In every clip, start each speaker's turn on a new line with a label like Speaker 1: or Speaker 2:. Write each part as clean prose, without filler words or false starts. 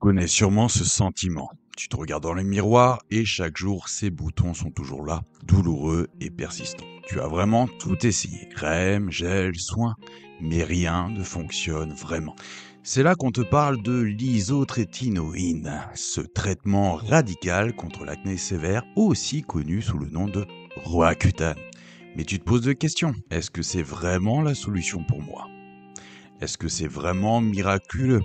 Speaker 1: Connais sûrement ce sentiment. Tu te regardes dans le miroir et chaque jour, ces boutons sont toujours là, douloureux et persistants. Tu as vraiment tout essayé, crème, gel, soins, mais rien ne fonctionne vraiment. C'est là qu'on te parle de l'isotrétinoïne, ce traitement radical contre l'acné sévère, aussi connu sous le nom de Roaccutane. Mais tu te poses deux questions. Est-ce que c'est vraiment la solution pour moi? Est-ce que c'est vraiment miraculeux?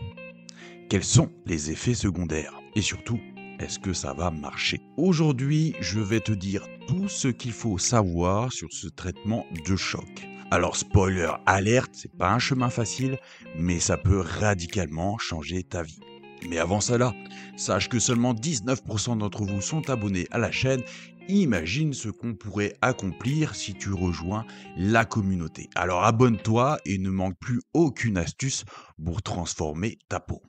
Speaker 1: Quels sont les effets secondaires? Et surtout, est-ce que ça va marcher? Aujourd'hui, je vais te dire tout ce qu'il faut savoir sur ce traitement de choc. Alors spoiler alerte, c'est pas un chemin facile, mais ça peut radicalement changer ta vie. Mais avant cela, sache que seulement 19% d'entre vous sont abonnés à la chaîne. Imagine ce qu'on pourrait accomplir si tu rejoins la communauté. Alors abonne-toi et ne manque plus aucune astuce pour transformer ta peau.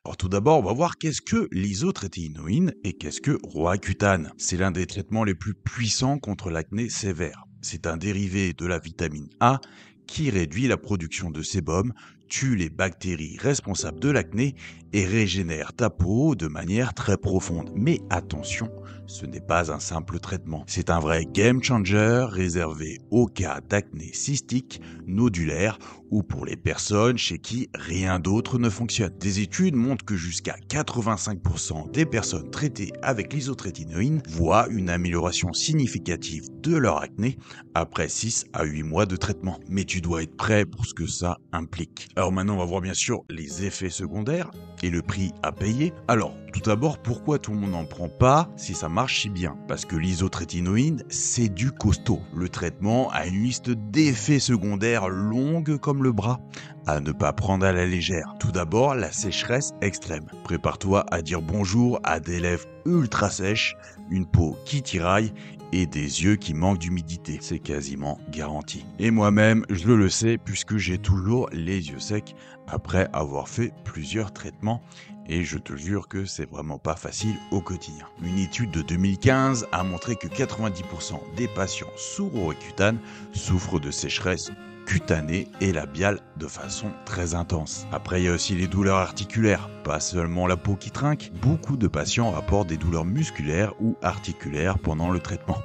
Speaker 1: Alors tout d'abord, on va voir qu'est-ce que l'isotrétinoïne et qu'est-ce que Roaccutane. C'est l'un des traitements les plus puissants contre l'acné sévère. C'est un dérivé de la vitamine A qui réduit la production de sébum, tue les bactéries responsables de l'acné et régénère ta peau de manière très profonde. Mais attention, ce n'est pas un simple traitement. C'est un vrai game changer réservé aux cas d'acné cystique, nodulaire ou pour les personnes chez qui rien d'autre ne fonctionne. Des études montrent que jusqu'à 85% des personnes traitées avec l'isotrétinoïne voient une amélioration significative de leur acné après 6 à 8 mois de traitement. Mais tu dois être prêt pour ce que ça implique. Alors maintenant, on va voir bien sûr les effets secondaires et le prix à payer. Alors, tout d'abord, pourquoi tout le monde n'en prend pas si ça marche si bien? Parce que l'isotrétinoïne, c'est du costaud. Le traitement a une liste d'effets secondaires longue comme le bras, à ne pas prendre à la légère. Tout d'abord, la sécheresse extrême. Prépare-toi à dire bonjour à des lèvres ultra sèches, une peau qui tiraille et des yeux qui manquent d'humidité. C'est quasiment garanti. Et moi-même, je le sais puisque j'ai toujours les yeux secs après avoir fait plusieurs traitements. Et je te jure que c'est vraiment pas facile au quotidien. Une étude de 2015 a montré que 90% des patients sous Roaccutane souffrent de sécheresse cutanée et labiale de façon très intense. Après, il y a aussi les douleurs articulaires, pas seulement la peau qui trinque. Beaucoup de patients rapportent des douleurs musculaires ou articulaires pendant le traitement.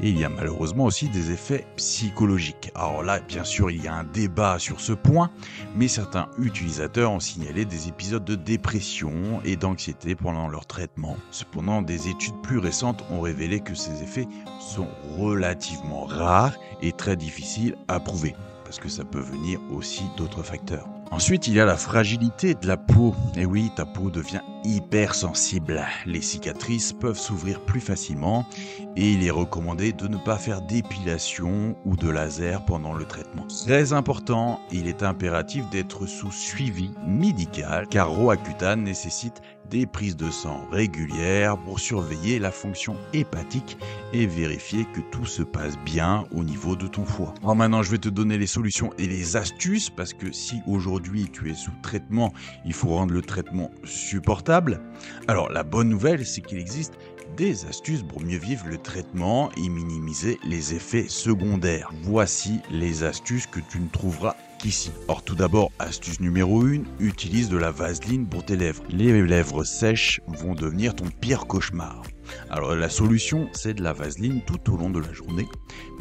Speaker 1: Et il y a malheureusement aussi des effets psychologiques. Alors là, bien sûr, il y a un débat sur ce point, mais certains utilisateurs ont signalé des épisodes de dépression et d'anxiété pendant leur traitement. Cependant, des études plus récentes ont révélé que ces effets sont relativement rares et très difficiles à prouver, parce que ça peut venir aussi d'autres facteurs. Ensuite, il y a la fragilité de la peau. Et oui, ta peau devient hypersensible. Les cicatrices peuvent s'ouvrir plus facilement et il est recommandé de ne pas faire d'épilation ou de laser pendant le traitement. Très important, il est impératif d'être sous suivi médical car Roaccutane nécessite des prises de sang régulières pour surveiller la fonction hépatique et vérifier que tout se passe bien au niveau de ton foie. Alors maintenant, je vais te donner les solutions et les astuces parce que si aujourd'hui tu es sous traitement, il faut rendre le traitement supportable. Alors la bonne nouvelle, c'est qu'il existe des astuces pour mieux vivre le traitement et minimiser les effets secondaires. Voici les astuces que tu ne trouveras qu'ici. Or tout d'abord, astuce numéro 1, utilise de la vaseline pour tes lèvres. Les lèvres sèches vont devenir ton pire cauchemar. Alors la solution, c'est de la vaseline tout au long de la journée,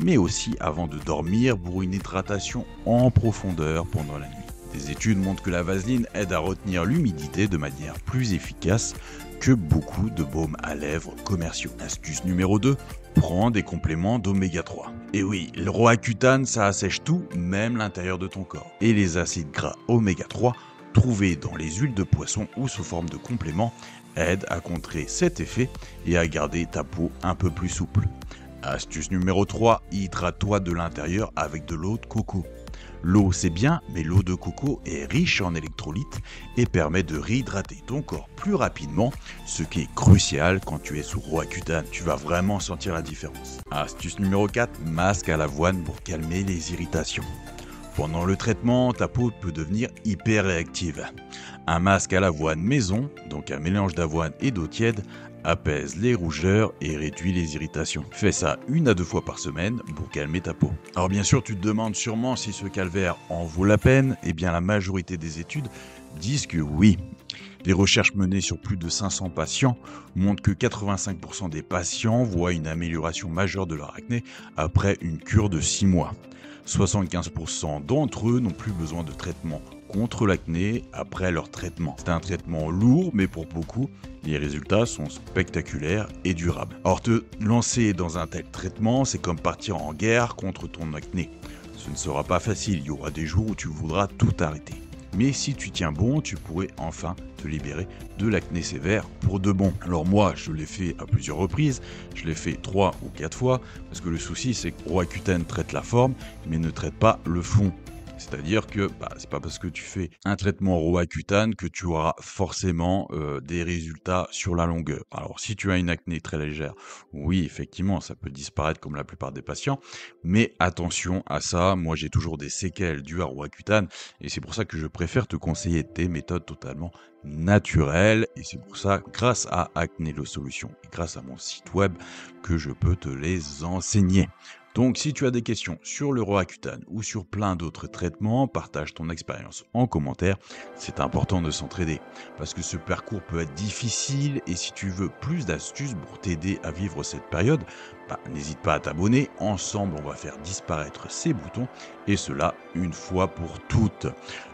Speaker 1: mais aussi avant de dormir pour une hydratation en profondeur pendant la nuit. Des études montrent que la vaseline aide à retenir l'humidité de manière plus efficace que beaucoup de baumes à lèvres commerciaux. Astuce numéro 2, prends des compléments d'oméga 3. Et oui, le Roaccutane, ça assèche tout, même l'intérieur de ton corps. Et les acides gras oméga 3, trouvés dans les huiles de poisson ou sous forme de compléments, aident à contrer cet effet et à garder ta peau un peu plus souple. Astuce numéro 3, hydrate-toi de l'intérieur avec de l'eau de coco. L'eau c'est bien, mais l'eau de coco est riche en électrolytes et permet de réhydrater ton corps plus rapidement, ce qui est crucial quand tu es sous Roaccutane. Tu vas vraiment sentir la différence. Astuce numéro 4, masque à l'avoine pour calmer les irritations. Pendant le traitement, ta peau peut devenir hyper réactive. Un masque à l'avoine maison, donc un mélange d'avoine et d'eau tiède, apaise les rougeurs et réduit les irritations. Fais ça 1 à 2 fois par semaine pour calmer ta peau. Alors bien sûr, tu te demandes sûrement si ce calvaire en vaut la peine. Eh bien la majorité des études disent que oui. Des recherches menées sur plus de 500 patients montrent que 85% des patients voient une amélioration majeure de leur acné après une cure de 6 mois. 75% d'entre eux n'ont plus besoin de traitement contre l'acné après leur traitement. C'est un traitement lourd, mais pour beaucoup, les résultats sont spectaculaires et durables. Alors te lancer dans un tel traitement, c'est comme partir en guerre contre ton acné. Ce ne sera pas facile, il y aura des jours où tu voudras tout arrêter. Mais si tu tiens bon, tu pourrais enfin te libérer de l'acné sévère pour de bon. Alors moi, je l'ai fait à plusieurs reprises, je l'ai fait 3 ou 4 fois, parce que le souci c'est que Roaccutane traite la forme, mais ne traite pas le fond. C'est-à-dire que c'est pas parce que tu fais un traitement Roaccutane que tu auras forcément des résultats sur la longueur. Alors si tu as une acné très légère, oui effectivement ça peut disparaître comme la plupart des patients, mais attention à ça, moi j'ai toujours des séquelles dues à Roaccutane et c'est pour ça que je préfère te conseiller des méthodes totalement naturelles et c'est pour ça grâce à Acnélo Solutions et grâce à mon site web que je peux te les enseigner. Donc si tu as des questions sur le Roaccutane ou sur plein d'autres traitements, partage ton expérience en commentaire, c'est important de s'entraider parce que ce parcours peut être difficile et si tu veux plus d'astuces pour t'aider à vivre cette période, n'hésite pas à t'abonner, ensemble on va faire disparaître ces boutons et cela une fois pour toutes.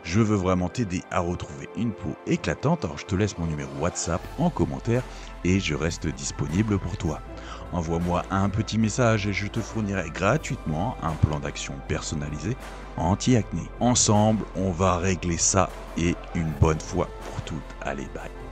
Speaker 1: Je veux vraiment t'aider à retrouver une peau éclatante, alors je te laisse mon numéro WhatsApp en commentaire et je reste disponible pour toi. Envoie-moi un petit message et je te fournirai gratuitement un plan d'action personnalisé anti-acné. Ensemble, on va régler ça et une bonne fois pour toutes. Allez, bye.